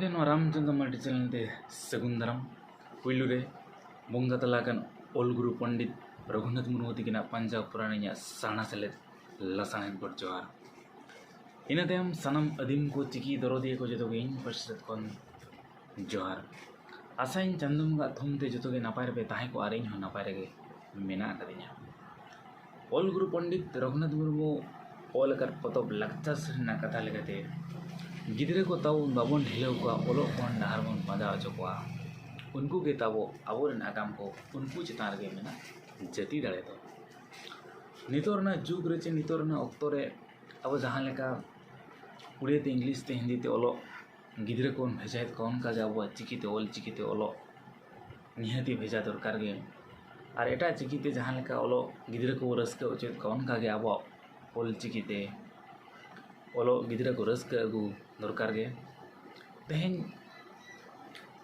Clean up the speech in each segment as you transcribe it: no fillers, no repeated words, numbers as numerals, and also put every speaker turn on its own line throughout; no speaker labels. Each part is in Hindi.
जोहार नो रामचंद्र मल्टी चैनल ते सगुन दाराम पुलू रे बंगा तलाकन ओल गुरु पंडित रघुनाथ मुर्मू तकिना पंजाब पुराण साना सेले लसाण पर जोहार इन तम सानम अदीम को चिकी दरदिया को जो पश्चात कौन जोहार आशा चांदुंगा थुमते जो नपाय रे ताहे को आर इन नपाय रे मेना कदिया ओल गुरु पंडित रघुनाथ मुर्मू ओल कर पतब लाक्चर सेना कथा लेते गिद्रे को ताव बाबन ढिलाव को ओलो कोन डाहर बन पाजा अचो को उनको के ताबो आबोरेन आगाम को उनको चितान रे मेना जति दाड़े तो नितोरना जुग रे चे नितोरना अक्तो रे अब जहां लेका उड़ियाते इंग्लिश ते हिंदी ते ओलो गिद्रे को भेजायत कौन का जाबो चिकीते ओल चिकीते ओलो निहाती भेजा दरकार गे और एटा चिकीते जहां लेका ओलो गिद्रे को रस्का उचित कौन का गे आबो ओल चिकीते ओलो गिद्रे को रस्का अगु दरकार गे तेहेन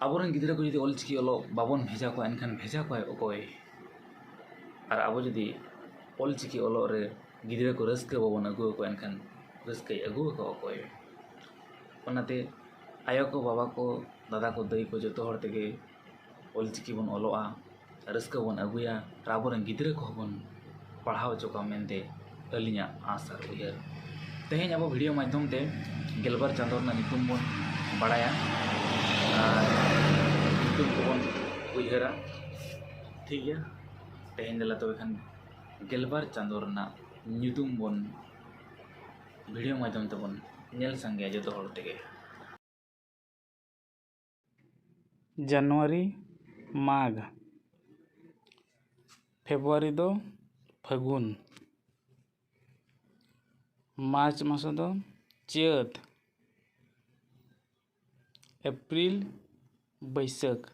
आबोरन गिद्रे को जो ओल चिकी ओलो बाबन भेजा को एनखान भेजा को अकोय और आबो जदि ओल चिकी ओलो रे गिद्रे को रस्का बाबन अगु को एनखान रस्का अगु को अकोय ओनाते आयो को बाबा को दादा को दई को जो हर तेगे ओल चिकी बन ओलोआ रस्का बन अगुया आबोरन गिद्रे को बन पढ़ाव चोका मेनते अलिया आस और उयहर तेहेन अब वीडियो माध्यम ते गेलबार चांदोर ना नितुम बन बड़ाया नितुम को बन उयहरा ठीक है तेहेन दला तो खान गेलबार चांदोर ना नितुम बन वीडियो माध्यम ते बन नेल संगे जो हर तेगे
जनवरी माघ फेब्रुआरी दो फागुन मार्च मास दो चैत एप्रिल बैसाख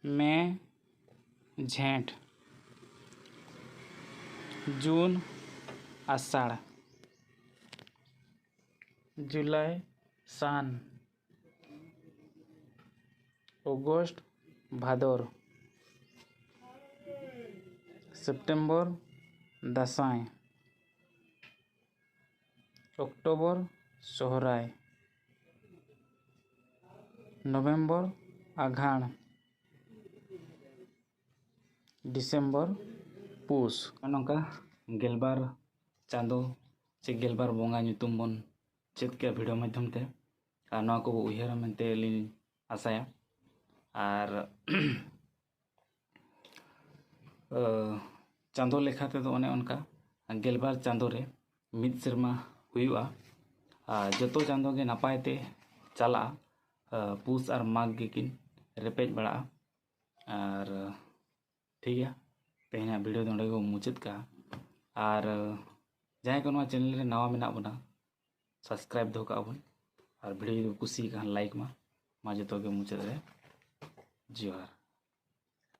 मे झेंट जून आषाढ़ जुलाई सान अगस्त भादर सेप्टेम्बर दासाई अक्टोबर सोहराय नवेम्बर आघाण डिसेम्बर पुस नौका गेलबार चांदो से गेलबार बोंगा नितुम बन चेत के वीडियो माध्यम ते आ नवा को उयहर मेनते लिन आसाया और चांदो लेखाते तो अने उनका गेलबार चांदो रे मिद सेरमा हुआ जतो चांदो के नपायते चला पुस और माघ गिकिन रेपेज बड़ा और ठीक है तेना वीडियो नोडे को मुचाद का और जहाँ को चैनल रे नवा मेना बना सब्सक्राइब दो का बन और वीडियो कुसी का लाइक मा जतो के मुचाद रे जोहार।